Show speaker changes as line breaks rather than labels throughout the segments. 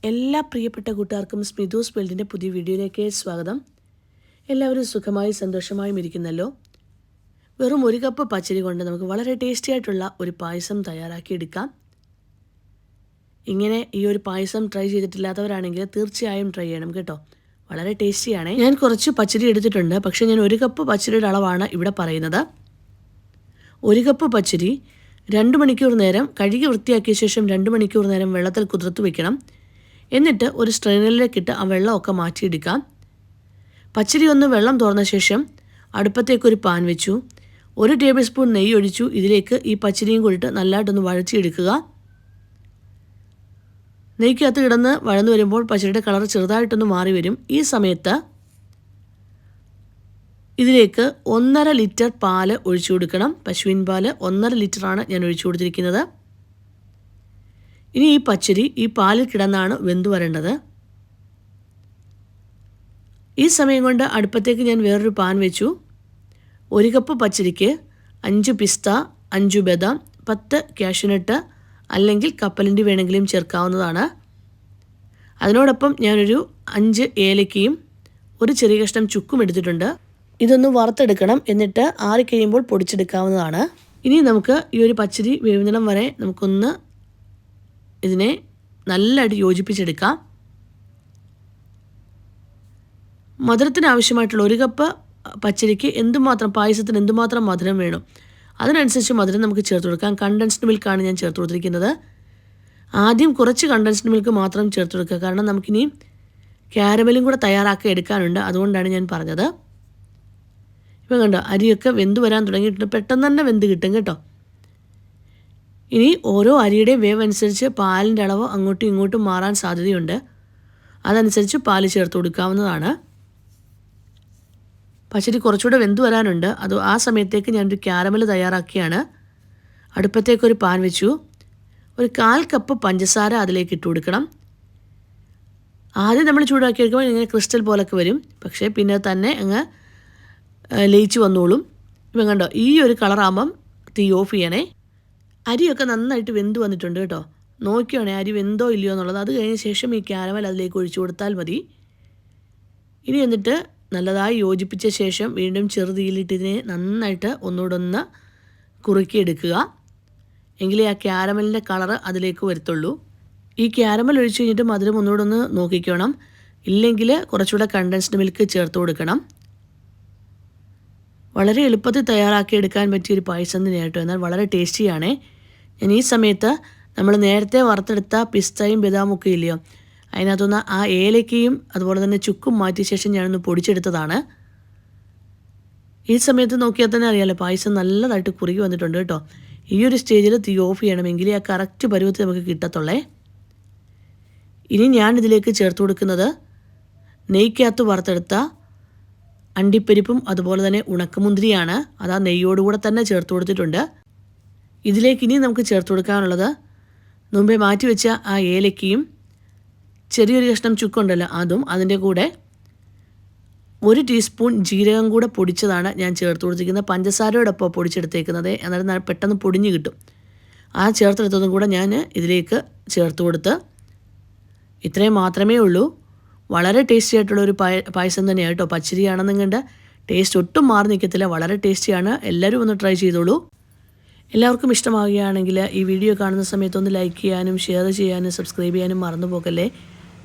എല്ലാ പ്രിയപ്പെട്ട കൂട്ടുകാർക്കും സ്മിതൂസ് വേൾഡിൻ്റെ പുതിയ വീഡിയോയിലേക്ക് സ്വാഗതം. എല്ലാവരും സുഖമായി സന്തോഷമായും ഇരിക്കുന്നല്ലോ. വെറും 1 കപ്പ് പച്ചരി കൊണ്ട് നമുക്ക് വളരെ ടേസ്റ്റി ആയിട്ടുള്ള ഒരു പായസം തയ്യാറാക്കിയെടുക്കാം. ഇങ്ങനെ ഈ ഒരു പായസം ട്രൈ ചെയ്തിട്ടില്ലാത്തവരാണെങ്കിൽ തീർച്ചയായും ട്രൈ ചെയ്യണം കേട്ടോ. വളരെ ടേസ്റ്റിയാണ്. ഞാൻ കുറച്ച് പച്ചരി എടുത്തിട്ടുണ്ട്, പക്ഷേ ഞാൻ 1 കപ്പ് പച്ചരിയുടെ അളവാണ് ഇവിടെ പറയുന്നത്. 1 കപ്പ് പച്ചരി 2 മണിക്കൂർ നേരം കഴുകി വൃത്തിയാക്കിയ ശേഷം 2 മണിക്കൂർ നേരം വെള്ളത്തിൽ കുതിർത്ത് വയ്ക്കണം. എന്നിട്ട് ഒരു സ്ട്രെയിനറിലേക്കിട്ട് ആ വെള്ളമൊക്കെ മാറ്റിയെടുക്കാം. പച്ചരി ഒന്ന് വെള്ളം തുറന്ന ശേഷം അടുപ്പത്തേക്കൊരു പാൻ വെച്ചു. 1 ടേബിൾ സ്പൂൺ നെയ്യ് ഒഴിച്ചു. ഇതിലേക്ക് ഈ പച്ചരിയും കൂടിയിട്ട് നല്ലതായിട്ടൊന്ന് വഴച്ചിയെടുക്കുക. നെയ്ക്കകത്ത് കിടന്ന് വഴന്നു വരുമ്പോൾ പച്ചരിയുടെ കളർ ചെറുതായിട്ടൊന്ന് മാറി വരും. ഈ സമയത്ത് ഇതിലേക്ക് 1.5 ലിറ്റർ പാല് ഒഴിച്ചു കൊടുക്കണം. പശുവിൻ പാല് 1.5 ലിറ്ററാണ് ഞാൻ ഒഴിച്ചു കൊടുത്തിരിക്കുന്നത്. ഇനി ഈ പച്ചരി ഈ പാലിൽ കിടന്നാണ് വെന്തു വരേണ്ടത്. ഈ സമയം കൊണ്ട് അടുപ്പത്തേക്ക് ഞാൻ വേറൊരു പാൻ വെച്ചു. 1 കപ്പ് പച്ചരിക്ക് 5 പിസ്ത, 5 ബദാം, 10 കാഷ്യൂനട്ട് അല്ലെങ്കിൽ കപ്പലണ്ടി വേണമെങ്കിലും ചേർക്കാവുന്നതാണ്. അതിനോടൊപ്പം ഞാനൊരു 5 ഏലക്കയും ഒരു ചെറിയ കഷ്ണം ചുക്കും എടുത്തിട്ടുണ്ട്. ഇതൊന്ന് വറുത്തെടുക്കണം. എന്നിട്ട് ആറിക്കഴിയുമ്പോൾ പൊടിച്ചെടുക്കാവുന്നതാണ്. ഇനി നമുക്ക് ഈ ഒരു പച്ചരി വേവുന്നിടം വരെ നമുക്കൊന്ന് ഇതിനെ നല്ലതായിട്ട് യോജിപ്പിച്ചെടുക്കാം. മധുരത്തിന് ആവശ്യമായിട്ടുള്ള 1 കപ്പ് പച്ചരിക്ക് പായസത്തിന് എന്തുമാത്രം മധുരം വേണം അതിനനുസരിച്ച് മധുരം നമുക്ക് ചേർത്ത് കൊടുക്കാം. കണ്ടൻസ്ഡ് മിൽക്കാണ് ഞാൻ ചേർത്ത് കൊടുത്തിരിക്കുന്നത്. ആദ്യം കുറച്ച് കണ്ടൻസ്ഡ് മിൽക്ക് മാത്രം ചേർത്ത് കൊടുക്കുക, കാരണം നമുക്കിനി ക്യാരമലും കൂടെ തയ്യാറാക്കി എടുക്കാനുണ്ട്. അതുകൊണ്ടാണ് ഞാൻ പറഞ്ഞത്. ഇപ്പം കണ്ടോ, അരിയൊക്കെ വെന്ത് വരാൻ തുടങ്ങിയിട്ടുണ്ട്. പെട്ടെന്ന് തന്നെ വെന്ത് കിട്ടും കേട്ടോ. ഇനി ഓരോ അരിയുടെ വേവ് അനുസരിച്ച് പാലിൻ്റെ അളവ് അങ്ങോട്ടും ഇങ്ങോട്ടും മാറാൻ സാധ്യതയുണ്ട്. അതനുസരിച്ച് പാല് ചേർത്ത് കൊടുക്കാവുന്നതാണ്. പച്ചരി കുറച്ചുകൂടെ വെന്ത് വരാനുണ്ട്. ആ സമയത്തേക്ക് ഞാനൊരു ക്യാരമൽ തയ്യാറാക്കിയാണ്. അടുപ്പത്തേക്കൊരു പാൻ വെച്ചു. ഒരു 1/4 കപ്പ് പഞ്ചസാര അതിലേക്ക് ഇട്ട് കൊടുക്കണം. ആദ്യം നമ്മൾ ചൂടാക്കി എടുക്കുമ്പോൾ ഇങ്ങനെ ക്രിസ്റ്റൽ പോലൊക്കെ വരും, പക്ഷേ പിന്നെ തന്നെ അങ്ങ് ലയിച്ച് വന്നോളും. ഇപ്പം കണ്ടോ, ഈ ഒരു കളറാകുമ്പം തീ ഓഫ് ചെയ്യണേ. അരിയൊക്കെ നന്നായിട്ട് വെന്ത് വന്നിട്ടുണ്ട് കേട്ടോ. നോക്കിയാണേ അരി വെന്തോ ഇല്ലയോ എന്നുള്ളത്. അത് കഴിഞ്ഞ ശേഷം ഈ ക്യാരമൽ അതിലേക്ക് ഒഴിച്ചു കൊടുത്താൽ മതി. ഇനി എന്നിട്ട് നല്ലതായി യോജിപ്പിച്ച ശേഷം വീണ്ടും ചെറുതീയിലിട്ട് ഇതിനെ നന്നായിട്ട് ഒന്നുകൂടെ കുറുക്കിയെടുക്കുക. എങ്കിലേ ആ ക്യാരമലിൻ്റെ കളറ് അതിലേക്ക് വരത്തുള്ളൂ. ഈ ക്യാരമൽ ഒഴിച്ച് കഴിഞ്ഞിട്ട് മധുരം ഒന്നുകൂടെ നോക്കിക്കണം. ഇല്ലെങ്കിൽ കുറച്ചുകൂടെ കണ്ടൻസ്ഡ് മിൽക്ക് ചേർത്ത് കൊടുക്കണം. വളരെ എളുപ്പത്തിൽ തയ്യാറാക്കിയെടുക്കാൻ പറ്റിയൊരു പായസം തന്നെയാണ് കേട്ടോ. എന്നാൽ വളരെ ടേസ്റ്റിയാണേ. ഞാൻ ഈ സമയത്ത് നമ്മൾ നേരത്തെ വറുത്തെടുത്ത പിസ്തയും ബദാമും ഒക്കെ ഇല്ലയോ, അതിനകത്തുനിന്ന് ആ ഏലക്കയും അതുപോലെ തന്നെ ചുക്കും മാറ്റിയ ശേഷം ഞാനൊന്ന് പൊടിച്ചെടുത്തതാണ്. ഈ സമയത്ത് നോക്കിയാൽ തന്നെ അറിയാമല്ലോ, പായസം നല്ലതായിട്ട് കുറുകി വന്നിട്ടുണ്ട് കേട്ടോ. ഈ ഒരു സ്റ്റേജിൽ തീ ഓഫ് ചെയ്യണമെങ്കിൽ ആ കറക്റ്റ് പരുവത്തിൽ നമുക്ക് കിട്ടത്തുള്ളേ. ഇനി ഞാനിതിലേക്ക് ചേർത്ത് കൊടുക്കുന്നത് നെയ്ക്കകത്ത് വറുത്തെടുത്ത അണ്ടിപ്പരിപ്പും അതുപോലെ തന്നെ ഉണക്കമുന്തിരിയാണ്. അത് ആ നെയ്യോടുകൂടെ തന്നെ ചേർത്ത് കൊടുത്തിട്ടുണ്ട്. ഇതിലേക്ക് ഇനി നമുക്ക് ചേർത്ത് കൊടുക്കാനുള്ളത് മുമ്പേ മാറ്റി വെച്ച ആ ഏലക്കയും ചെറിയൊരു കഷ്ണം ചുക്കുണ്ടല്ലോ അതും, അതിൻ്റെ കൂടെ 1 ടീസ്പൂൺ ജീരകം കൂടെ പൊടിച്ചതാണ് ഞാൻ ചേർത്ത് കൊടുത്തിരിക്കുന്നത്. പഞ്ചസാരയോടൊപ്പം പൊടിച്ചെടുത്തേക്കുന്നത്, എന്നാലും പെട്ടെന്ന് പൊടിഞ്ഞ് കിട്ടും. ആ ചേർത്തെടുത്തതും കൂടെ ഞാൻ ഇതിലേക്ക് ചേർത്ത് കൊടുത്ത് ഇത്രയും മാത്രമേ ഉള്ളൂ. വളരെ ടേസ്റ്റി ആയിട്ടുള്ളൊരു പായസം തന്നെയാണ് കേട്ടോ. പച്ചരിയാണെന്നും കണ്ട് ടേസ്റ്റ് ഒട്ടും മാറി നിൽക്കത്തില്ല. വളരെ ടേസ്റ്റിയാണ്. എല്ലാവരും ഒന്ന് ട്രൈ ചെയ്തോളൂ. എല്ലാവർക്കും ഇഷ്ടമാവുകയാണെങ്കിൽ ഈ വീഡിയോ കാണുന്ന സമയത്തൊന്ന് ലൈക്ക് ചെയ്യാനും ഷെയർ ചെയ്യാനും സബ്സ്ക്രൈബ് ചെയ്യാനും മറന്നു പോകല്ലേ.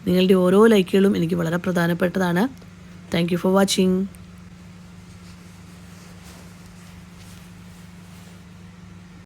നിങ്ങളുടെ ഓരോ ലൈക്കുകളും എനിക്ക് വളരെ പ്രധാനപ്പെട്ടതാണ്. Thank you for watching.